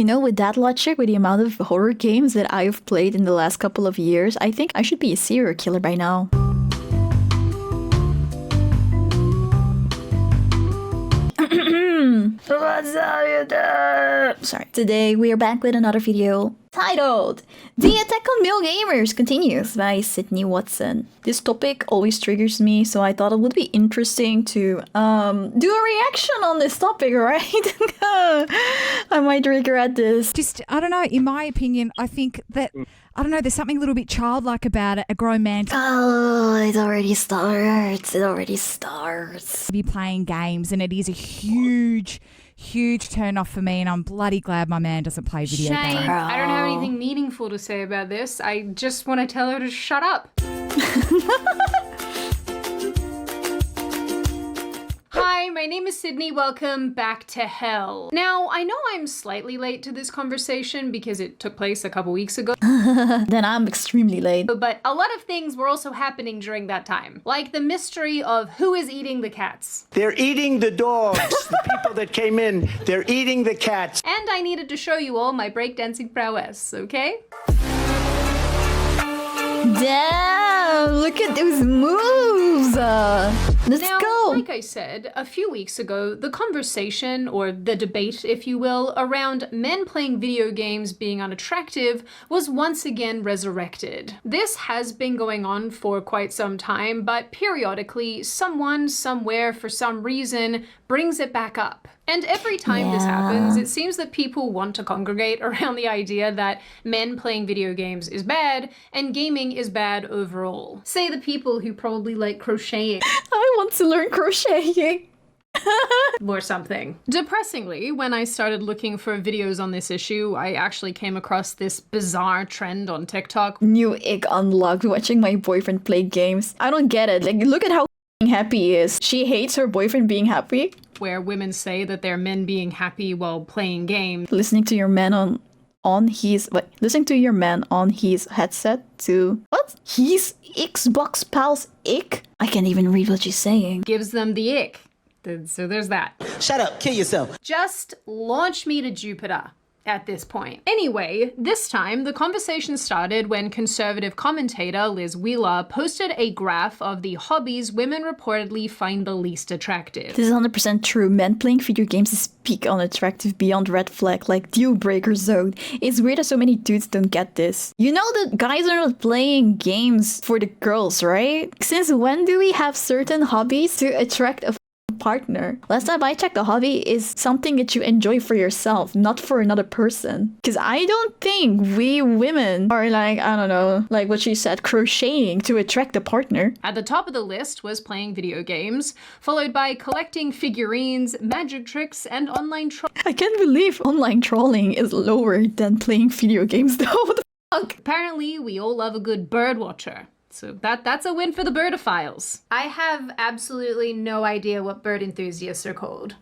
You know, with that logic, with the amount of horror games that I've played in the last couple of years, I think I should be a serial killer by now. Sorry. Today we are back with another video titled The Attack on Male Gamers Continues by Sydney Watson. This topic always triggers me, so I thought it would be interesting to do a reaction on this topic, right? I might regret this. Just, I don't know, in my opinion, I think that, I don't know, there's something a little bit childlike about it, a grown man. Oh, it already starts. It already starts. Be playing games, and it is a huge turn off for me, and I'm bloody glad my man doesn't play video Shane, games. I don't have anything meaningful to say about this. I just want to tell her to shut up. Hi, my name is Sydney. Welcome back to hell. Now, I know I'm slightly late to this conversation because it took place a couple weeks ago. Then I'm extremely late. But a lot of things were also happening during that time. Like the mystery of who is eating the cats. They're eating the dogs. The people that came in, they're eating the cats. And I needed to show you all my breakdancing prowess, okay? Damn, look at those moves. Let's go. Like I said, a few weeks ago, the conversation, or the debate, if you will, around men playing video games being unattractive was once again resurrected. This has been going on for quite some time, but periodically, someone, somewhere, for some reason, brings it back up. And every time this happens, it seems that people want to congregate around the idea that men playing video games is bad, and gaming is bad overall. Say the people who probably like crocheting. I want to learn crocheting. Or something. Depressingly, when I started looking for videos on this issue, I actually came across this bizarre trend on TikTok. New ick unlocked watching my boyfriend play games. I don't get it. Like, look at how happy he is. She hates her boyfriend being happy. Where women say that they're men being happy while playing games. Listening to your man listening to your man on his headset to what? His Xbox pal's ick? I can't even read what she's saying. Gives them the ick. So there's that. Shut up, kill yourself. Just launch me to Jupiter at this point. Anyway, this time the conversation started when conservative commentator Liz Wheeler posted a graph of the hobbies women reportedly find the least attractive. This is 100% true. Men playing video games is peak unattractive beyond red flag, like deal breaker zone. It's weird that so many dudes don't get this. You know that guys are not playing games for the girls, right? Since when do we have certain hobbies to attract a partner? Last time I checked, a hobby is something that you enjoy for yourself, not for another person. Because I don't think we women are like, I don't know, like what she said, crocheting to attract a partner. At the top of the list was playing video games, followed by collecting figurines, magic tricks, and online trolling. I can't believe online trolling is lower than playing video games though. What the fuck? Apparently, we all love a good bird watcher. So that's a win for the birdophiles. I have absolutely no idea what bird enthusiasts are called.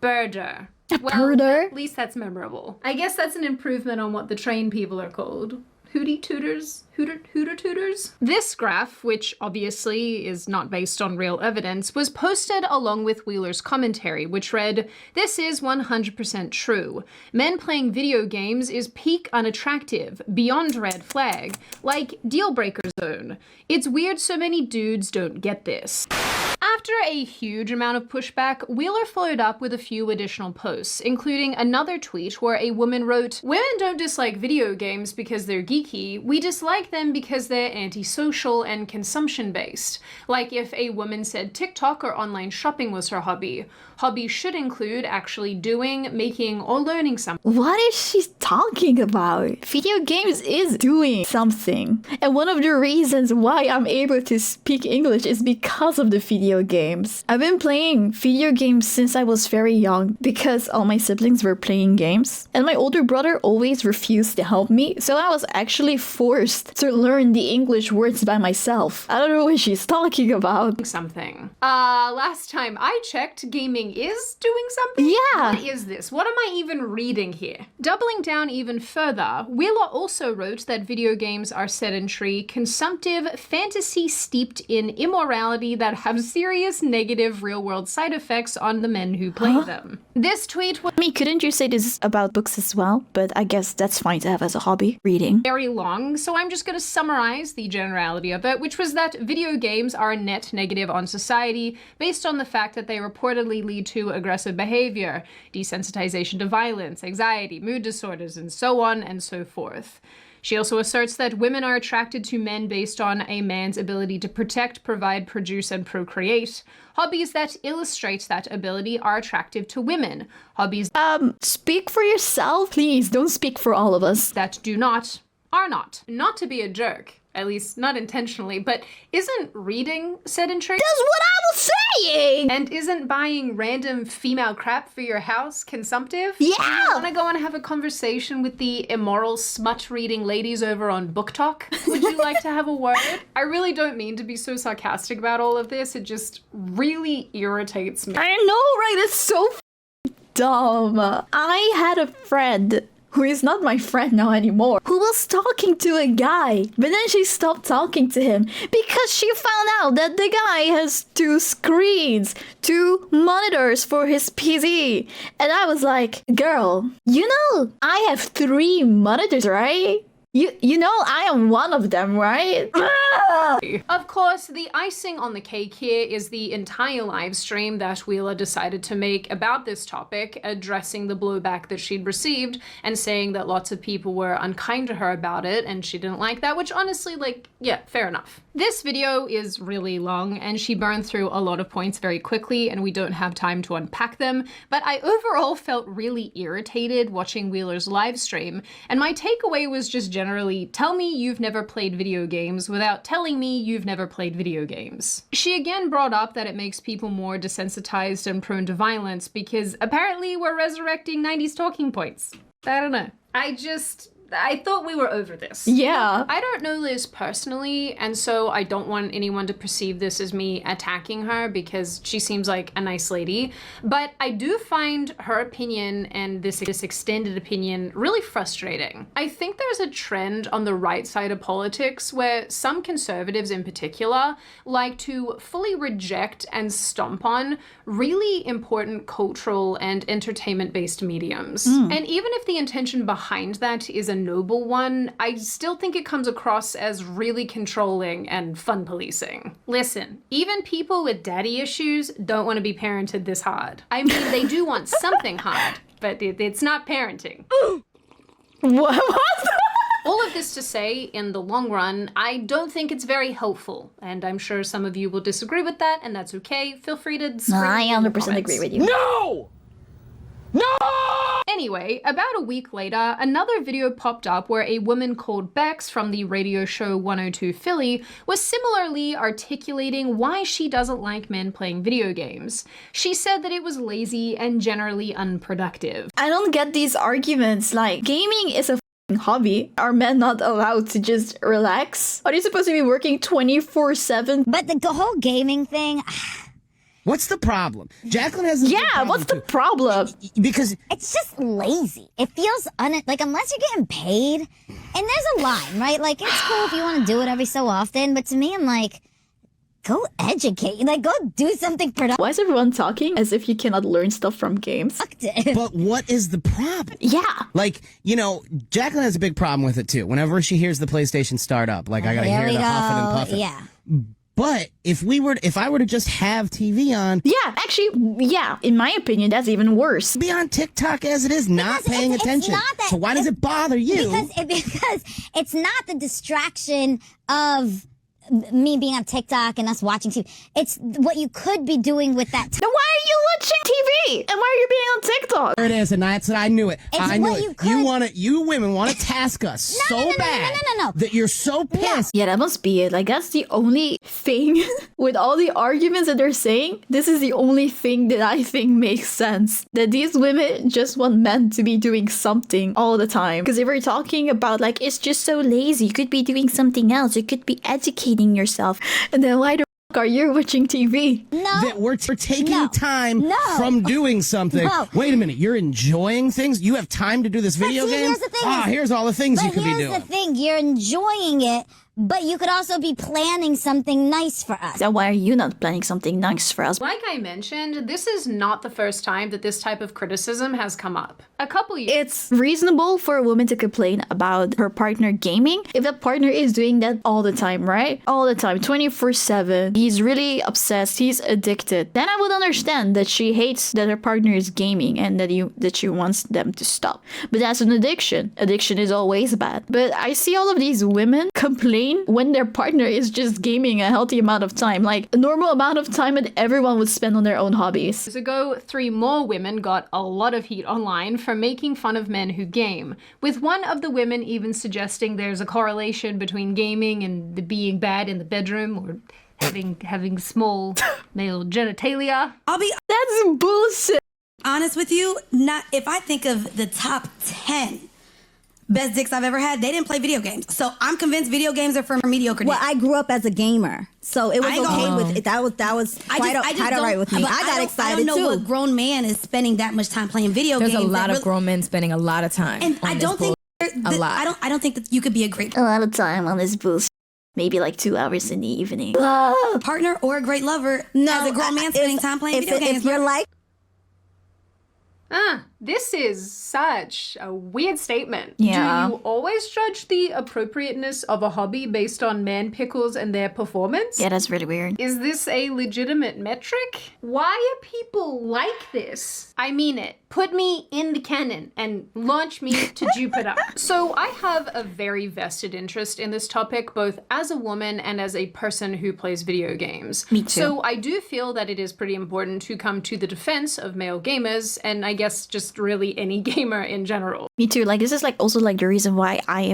Birder. Well, birder? at least that's memorable. I guess that's an improvement on what the trained people are called. Hootie tooters? Hooter tooters? This graph, which obviously is not based on real evidence, was posted along with Wheeler's commentary, which read, "This is 100% true. Men playing video games is peak unattractive, beyond red flag, like deal breaker zone. It's weird so many dudes don't get this." After a huge amount of pushback, Wheeler followed up with a few additional posts, including another tweet where a woman wrote, "Women don't dislike video games because they're geeky. We dislike them because they're antisocial and consumption-based. Like if a woman said TikTok or online shopping was her hobby. Hobbies should include actually doing, making, or learning something." What is she talking about? Video games is doing something. And one of the reasons why I'm able to speak English is because of the video games. I've been playing video games since I was very young because all my siblings were playing games. And my older brother always refused to help me, so I was actually forced to learn the English words by myself. I don't know what she's talking about. Something. Last time I checked, gaming is doing something? Yeah. What is this? What am I even reading here? Doubling down even further, Wheeler also wrote that video games are sedentary, consumptive, fantasy steeped in immorality that have serious serious negative real-world side effects on the men who play them. This tweet was I mean, couldn't you say this is about books as well? But I guess that's fine to have as a hobby, reading. very long, so I'm just going to summarize the generality of it, which was that video games are a net negative on society based on the fact that they reportedly lead to aggressive behavior, desensitization to violence, anxiety, mood disorders, and so on and so forth. She also asserts that women are attracted to men based on a man's ability to protect, provide, produce, and procreate. Hobbies that illustrate that ability are attractive to women. Hobbies Speak for yourself, please. Don't speak for all of us. that do not are not. Not to be a jerk, at least not intentionally, but isn't reading sedentary? That's what I was saying! And isn't buying random female crap for your house consumptive? Yeah! You wanna go and have a conversation with the immoral smut-reading ladies over on Book Talk? Would you like to have a word? I really don't mean to be so sarcastic about all of this, it just really irritates me. I know, right? It's so dumb. I had a friend who is not my friend now anymore, who was talking to a guy, but then she stopped talking to him because she found out that the guy has 2 screens, 2 monitors for his PC. And I was like, girl, you know, I have 3 monitors, right? You know I am one of them, right? Of course, the icing on the cake here is the entire live stream that Wheeler decided to make about this topic, addressing the blowback that she'd received and saying that lots of people were unkind to her about it and she didn't like that, which honestly, like, yeah, fair enough. This video is really long and she burned through a lot of points very quickly and we don't have time to unpack them, but I overall felt really irritated watching Wheeler's live stream, and my takeaway was just generally, tell me you've never played video games without telling me you've never played video games. She again brought up that it makes people more desensitized and prone to violence because apparently we're resurrecting 90s talking points. I don't know. I thought we were over this. Yeah. I don't know Liz personally, and so I don't want anyone to perceive this as me attacking her because she seems like a nice lady, but I do find her opinion and this extended opinion really frustrating. I think there's a trend on the right side of politics where some conservatives in particular like to fully reject and stomp on really important cultural and entertainment-based mediums. And even if the intention behind that is a noble one, I still think it comes across as really controlling and fun policing. Listen, even people with daddy issues don't want to be parented this hard. I mean, they do want something hard, but it's not parenting. What? All of this to say, in the long run, I don't think it's very helpful, and I'm sure some of you will disagree with that, and that's okay. Feel free to scream I in the 100% agree comments. with you. No! No! Anyway, about a week later, another video popped up where a woman called Bex from the radio show 102 Philly was similarly articulating why she doesn't like men playing video games. She said that it was lazy and generally unproductive. I don't get these arguments. Like, gaming is a hobby. Are men not allowed to just relax? Are they supposed to be working 24/7? But the whole gaming thing, What's the problem? Jacqueline has a big Yeah, problem what's the too. problem? Because it's just lazy. It feels like unless you're getting paid, and there's a line, right? Like it's cool if you want to do it every so often, but to me, I'm like, go educate, like go do something productive. Why is everyone talking as if you cannot learn stuff from games? but what is the problem? Yeah. Like, you know, Jacqueline has a big problem with it too. Whenever she hears the PlayStation start up, like I gotta Here hear we the go. huffing and puffing. Yeah. But if I were to just have TV on, Yeah, actually, yeah, in my opinion, that's even worse. be on TikTok as it is, not Because paying it's attention. not that- So why does it bother you? Because it's not the distraction of me being on TikTok and us watching TV. It's what you could be doing with that time. Then why are you watching TV? And why are you being on TikTok? There it is, and that's it. I knew it. It's I knew what it. you could- You women want to task us so no, bad no. that you're so pissed. Yeah, that must be it. Like, that's the only thing with all the arguments that they're saying. This is the only thing that I think makes sense. That these women just want men to be doing something all the time. Because if we're talking about, like, it's just so lazy, you could be doing something else. You could be educating yourself. And then why the f are you watching TV? No. That we're taking No. time No. from doing something. No. Wait a minute, you're enjoying things? You have time to do this video see, game? here's the thing Ah, is- here's all the things you But could be here's doing. the thing, you're enjoying it, but you could also be planning something nice for us. Then why are you not planning something nice for us? Like I mentioned, this is not the first time that this type of criticism has come up. A couple years. It's reasonable for a woman to complain about her partner gaming if that partner is doing that all the time, right? All the time, 24/7. He's really obsessed. He's addicted. Then I would understand that she hates that her partner is gaming and that she wants them to stop. But that's an addiction. Addiction is always bad. But I see all of these women complain when their partner is just gaming a healthy amount of time, like a normal amount of time that everyone would spend on their own hobbies. Years ago, 3 more women got a lot of heat online for making fun of men who game, with one of the women even suggesting there's a correlation between gaming and the being bad in the bedroom or having small male genitalia. I'll be That's bullshit. honest with you, not if I think of the top 10 best dicks I've ever had, they didn't play video games. So I'm convinced video games are for mediocre Well, dicks. I grew up as a gamer, so it was I ain't okay gonna- with it. That was quite all right with me. but I got I excited don't know too. what grown man is spending that much time playing video There's games. a lot that of grown men spending a lot of time. And on I this don't think a lot. I don't think that you could be a great A lot of time on this bullshit. Maybe like 2 hours in the evening. partner or a great lover as a grown man spending time playing video games. If you're like This is such a weird statement. Yeah. Do you always judge the appropriateness of a hobby based on man pickles and their performance? Yeah, that's really weird. Is this a legitimate metric? Why are people like this? I mean it. Put me in the cannon and launch me to Jupiter. So I have a very vested interest in this topic, both as a woman and as a person who plays video games. Me too. So I do feel that it is pretty important to come to the defense of male gamers, and I guess just really any gamer in general. Me too. Like, this is like also like the reason why I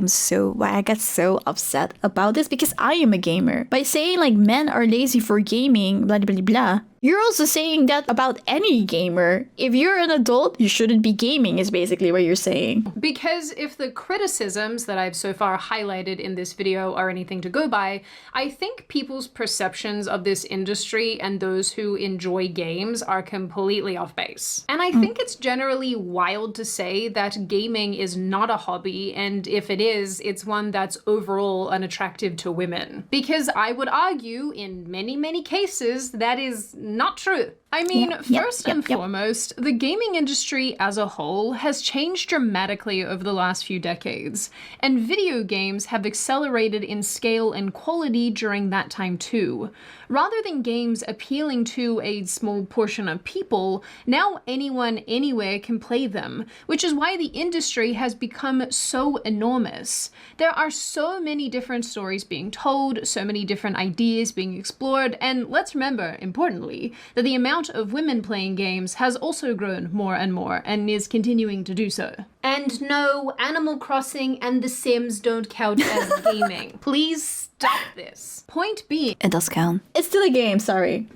get so upset about this, because I am a gamer. By saying like men are lazy for gaming, blah blah blah blah, you're also saying that about any gamer. If you're an adult, you shouldn't be gaming, is basically what you're saying. Because if the criticisms that I've so far highlighted in this video are anything to go by, I think people's perceptions of this industry and those who enjoy games are completely off base. And I think it's generally wild to say that gaming is not a hobby, and if it is, it's one that's overall unattractive to women. Because I would argue in many, many cases that is not true. I mean, first and foremost, the gaming industry as a whole has changed dramatically over the last few decades, and video games have accelerated in scale and quality during that time too. Rather than games appealing to a small portion of people, now anyone anywhere can play them, which is why the industry has become so enormous. There are so many different stories being told, so many different ideas being explored, and let's remember, importantly, that the amount of women playing games has also grown more and more and is continuing to do so. And no, Animal Crossing and The Sims don't count as gaming. Please stop this. Point being, It does count. It's still a game. Sorry.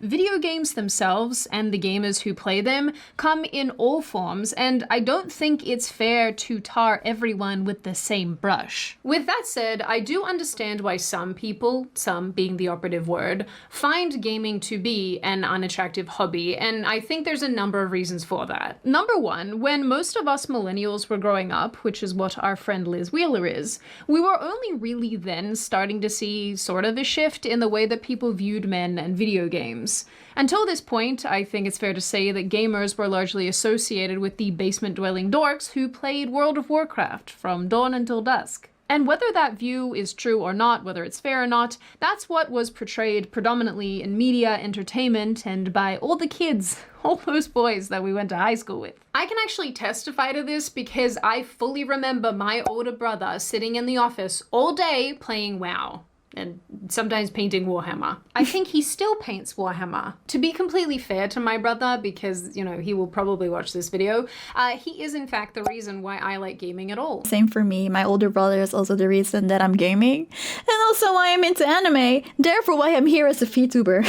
video games themselves and the gamers who play them come in all forms, and I don't think it's fair to tar everyone with the same brush. With that said, I do understand why some people, some being the operative word, find gaming to be an unattractive hobby, and I think there's a number of reasons for that. Number one, when most of us millennials were growing up, which is what our friend Liz Wheeler is, we were only really then starting to see sort of a shift in the way that people viewed men and video games. Until this point, I think it's fair to say that gamers were largely associated with the basement-dwelling dorks who played World of Warcraft from dawn until dusk. And whether that view is true or not, whether it's fair or not, that's what was portrayed predominantly in media, entertainment, and by all the kids, all those boys that we went to high school with. I can actually testify to this because I fully remember my older brother sitting in the office all day playing WoW. And sometimes painting Warhammer. I think he still paints Warhammer. To be completely fair to my brother, because, you know, he will probably watch this video, he is in fact the reason why I like gaming at all. Same for me. My older brother is also the reason that I'm gaming. And also why I'm into anime. Therefore why I'm here as a vtuber.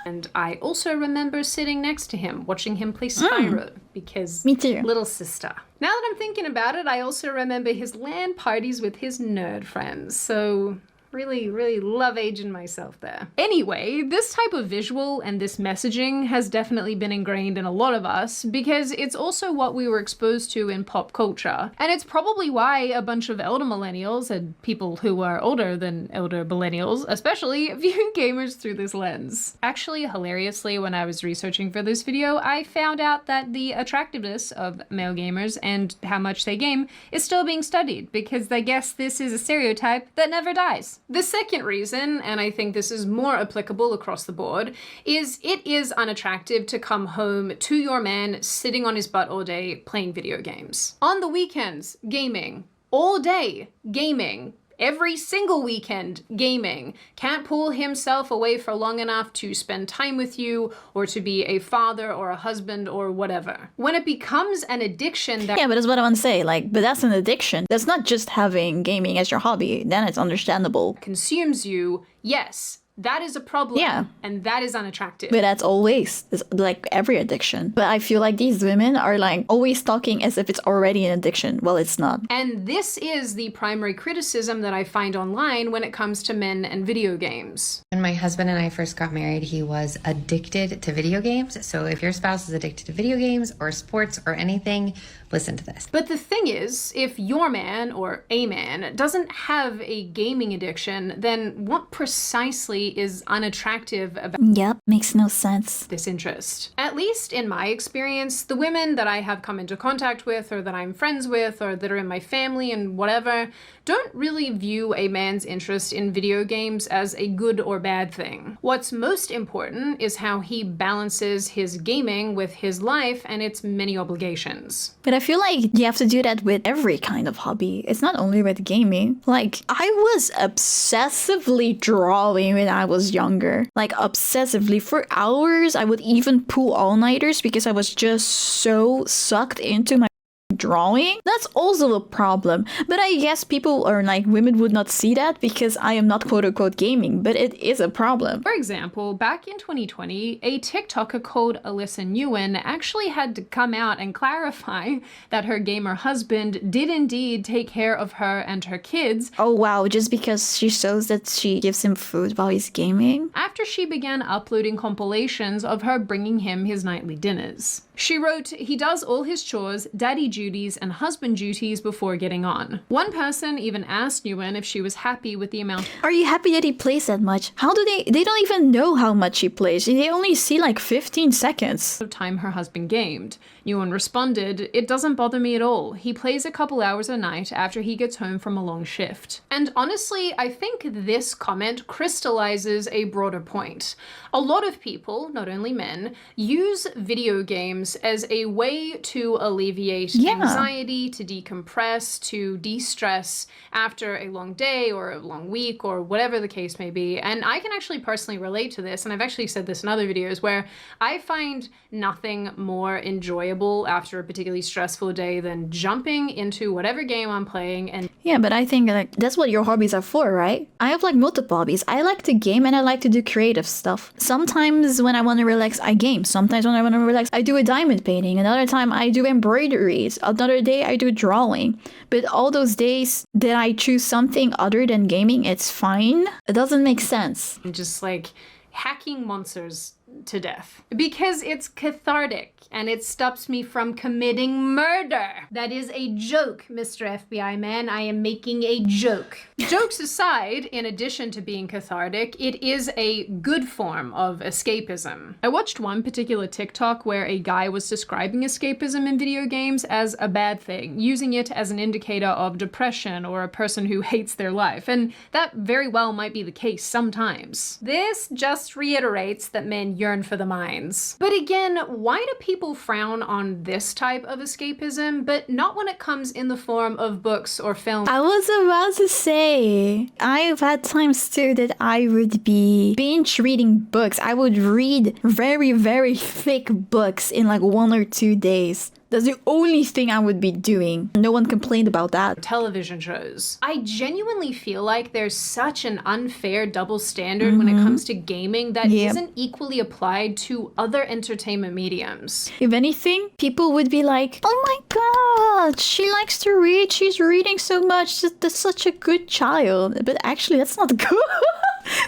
And I also remember sitting next to him, watching him play Spyro, because Me too. little sister. Now that I'm thinking about it, I also remember his LAN parties with his nerd friends, so Really, really love aging myself there. Anyway, this type of visual and this messaging has definitely been ingrained in a lot of us because it's also what we were exposed to in pop culture. And it's probably why a bunch of elder millennials and people who are older than elder millennials especially view gamers through this lens. Actually, hilariously, when I was researching for this video, I found out that the attractiveness of male gamers and how much they game is still being studied because they guess this is a stereotype that never dies. The second reason, and I think this is more applicable across the board, is it is unattractive to come home to your man sitting on his butt all day playing video games. On the weekends, gaming. All day, gaming. Every single weekend, gaming. Can't pull himself away for long enough to spend time with you or to be a father or a husband or whatever. When it becomes an addiction that— Yeah, but that's what I want to say. Like, but that's an addiction. That's not just having gaming as your hobby. Then it's understandable. consumes you, yes, that is a problem. Yeah. And that is unattractive. But that's always, it's like every addiction. But I feel like these women are like always talking as if it's already an addiction. Well, it's not. And this is the primary criticism that I find online when it comes to men and video games. When my husband and I first got married, he was addicted to video games. So if your spouse is addicted to video games or sports or anything, listen to this. But the thing is, if your man or a man doesn't have a gaming addiction, then what precisely is unattractive about Yep, makes no sense. this interest? At least in my experience, the women that I have come into contact with or that I'm friends with or that are in my family and whatever don't really view a man's interest in video games as a good or bad thing. What's most important is how he balances his gaming with his life and its many obligations. But I feel like you have to do that with every kind of hobby. It's not only with gaming. Like, I was obsessively drawing when I was younger. Like, obsessively. For hours, I would even pull all-nighters because I was just so sucked into my drawing. That's also a problem. But I guess people are like, women would not see that because I am not quote-unquote gaming, but it is a problem. For example, back in 2020, a TikToker called Alyssa Nguyen actually had to come out and clarify that her gamer husband did indeed take care of her and her kids. Oh wow, just because she shows that she gives him food while he's gaming? After she began uploading compilations of her bringing him his nightly dinners. She wrote, he does all his chores, daddy duties, and husband duties before getting on. One person even asked Nguyen if she was happy with the amount— Are you happy that he plays that much? How do they don't even know how much he plays. They only see like 15 seconds. of time her husband gamed. Nguyen responded, it doesn't bother me at all. He plays a couple hours a night after he gets home from a long shift. And honestly, I think this comment crystallizes a broader point. A lot of people, not only men, use video games as a way to alleviate anxiety, to decompress, to de-stress after a long day or a long week or whatever the case may be. And I can actually personally relate to this, and I've actually said this in other videos, where I find nothing more enjoyable after a particularly stressful day than jumping into whatever game I'm playing and— Yeah, but I think like that's what your hobbies are for, right? I have like multiple hobbies. I like to game and I like to do creative stuff. Sometimes when I want to relax, I game. Sometimes when I want to relax, I do a diamond painting. Another time I do embroideries. Another day I do drawing. But all those days that I choose something other than gaming, it's fine. It doesn't make sense. just like hacking monsters to death because it's cathartic and it stops me from committing murder. That is a joke, Mr. FBI man. I am making a joke. Jokes aside, in addition to being cathartic, it is a good form of escapism. I watched one particular TikTok where a guy was describing escapism in video games as a bad thing, using it as an indicator of depression or a person who hates their life, and that very well might be the case sometimes. This just reiterates that men yearn for the mines. But again, why do people frown on this type of escapism, but not when it comes in the form of books or films? I was about to say, I've had times too that I would be binge reading books. I would read very, very thick books in like 1 or 2 days. That's the only thing I would be doing. No one complained about that. Television shows. I genuinely feel like there's such an unfair double standard when it comes to gaming that isn't equally applied to other entertainment mediums. If anything, people would be like, oh my god, she likes to read, she's reading so much, that's such a good child. But actually, that's not good.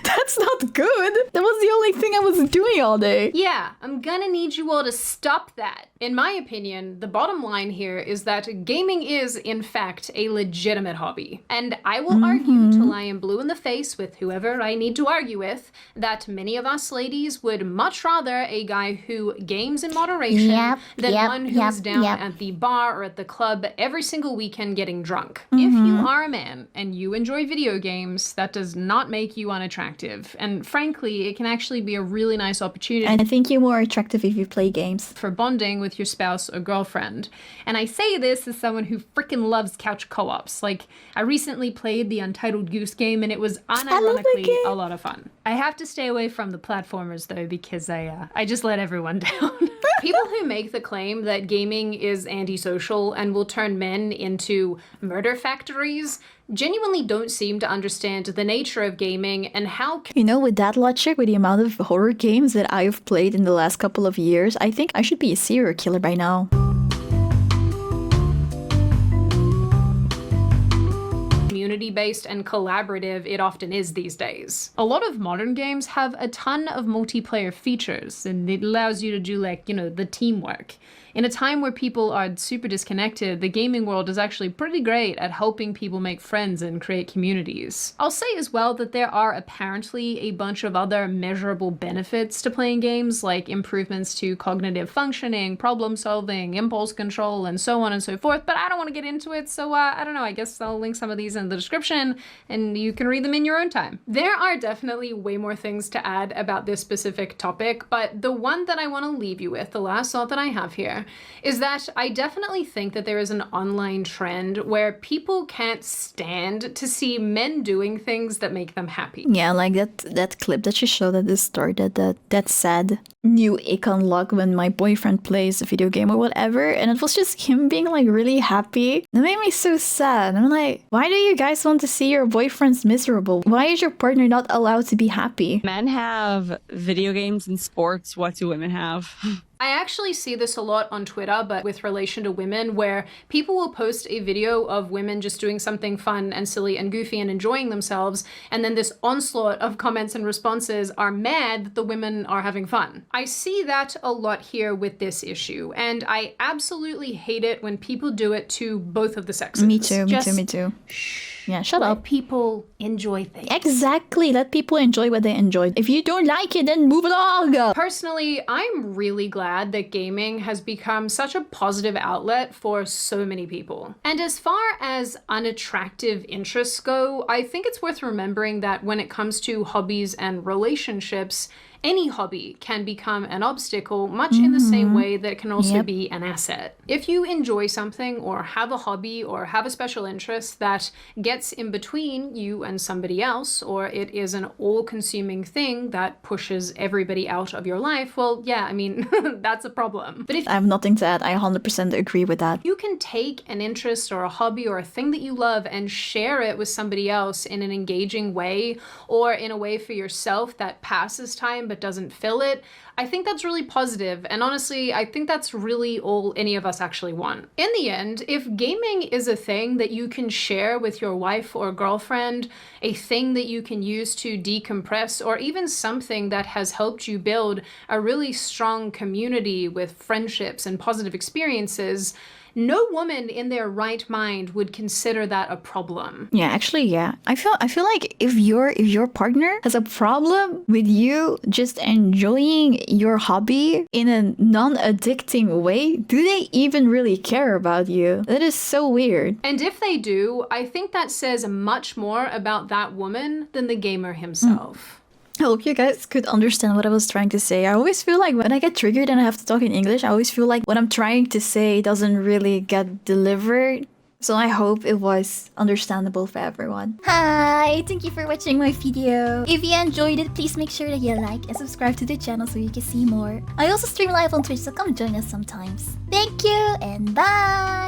That's not good. That was the only thing I was doing all day. Yeah, I'm gonna need you all to stop that. In my opinion, the bottom line here is that gaming is, in fact, a legitimate hobby. And I will argue till I am blue in the face with whoever I need to argue with that many of us ladies would much rather a guy who games in moderation than one who's down at the bar or at the club every single weekend getting drunk. If you are a man and you enjoy video games, that does not make you unattractive. And frankly, it can actually be a really nice opportunity. I think you're more attractive if you play games. For bonding with your spouse or girlfriend. And I say this as someone who freaking loves couch co-ops. Like, I recently played the Untitled Goose Game and it was unironically a lot of fun. I have to stay away from the platformers though because I just let everyone down. People who make the claim that gaming is antisocial and will turn men into murder factories genuinely don't seem to understand the nature of gaming and how... You know, with that logic, with the amount of horror games that I've played in the last couple of years, I think I should be a serial killer by now. Community-based and collaborative it often is these days. A lot of modern games have a ton of multiplayer features and it allows you to do like, you know, the teamwork. In a time where people are super disconnected, the gaming world is actually pretty great at helping people make friends and create communities. I'll say as well that there are apparently a bunch of other measurable benefits to playing games, like improvements to cognitive functioning, problem solving, impulse control, and so on and so forth, but I don't want to get into it, so I don't know, I guess I'll link some of these in the description and you can read them in your own time. There are definitely way more things to add about this specific topic, but the one that I want to leave you with, the last thought that I have here, is that I definitely think that there is an online trend where people can't stand to see men doing things that make them happy. Yeah, like that clip that you showed at the start, that sad new ick unlock when my boyfriend plays a video game or whatever, and it was just him being like really happy. It made me so sad. I'm like, why do you guys want to see your boyfriends miserable? Why is your partner not allowed to be happy? Men have video games and sports. What do women have? I actually see this a lot on Twitter, but with relation to women, where people will post a video of women just doing something fun and silly and goofy and enjoying themselves, and then this onslaught of comments and responses are mad that the women are having fun. I see that a lot here with this issue, and I absolutely hate it when people do it to both of the sexes. Me too, me too. Yeah, shut up. Let people enjoy things. Exactly. Let people enjoy what they enjoy. If you don't like it, then move along. Personally, I'm really glad that gaming has become such a positive outlet for so many people. And as far as unattractive interests go, I think it's worth remembering that when it comes to hobbies and relationships, any hobby can become an obstacle, much in the same way that it can also be an asset. If you enjoy something or have a hobby or have a special interest that gets in between you and somebody else, or it is an all-consuming thing that pushes everybody out of your life, well, yeah, I mean, that's a problem. But if I have nothing to add, I 100% agree with that. You can take an interest or a hobby or a thing that you love and share it with somebody else in an engaging way, or in a way for yourself that passes time but doesn't fill it, I think that's really positive, and honestly, I think that's really all any of us actually want. In the end, if gaming is a thing that you can share with your wife or girlfriend, a thing that you can use to decompress, or even something that has helped you build a really strong community with friendships and positive experiences, no woman in their right mind would consider that a problem. Yeah, actually, yeah. I feel like if your partner has a problem with you just enjoying your hobby in a non-addicting way, do they even really care about you? That is so weird. And if they do, I think that says much more about that woman than the gamer himself. I hope you guys could understand what I was trying to say. I always feel like when I get triggered and I have to talk in English, I always feel like what I'm trying to say doesn't really get delivered So I hope it was understandable for everyone. Hi, thank you for watching my video. If you enjoyed it, please make sure that you like and subscribe to the channel so you can see more. I also stream live on Twitch, so come join us sometimes. Thank you and bye!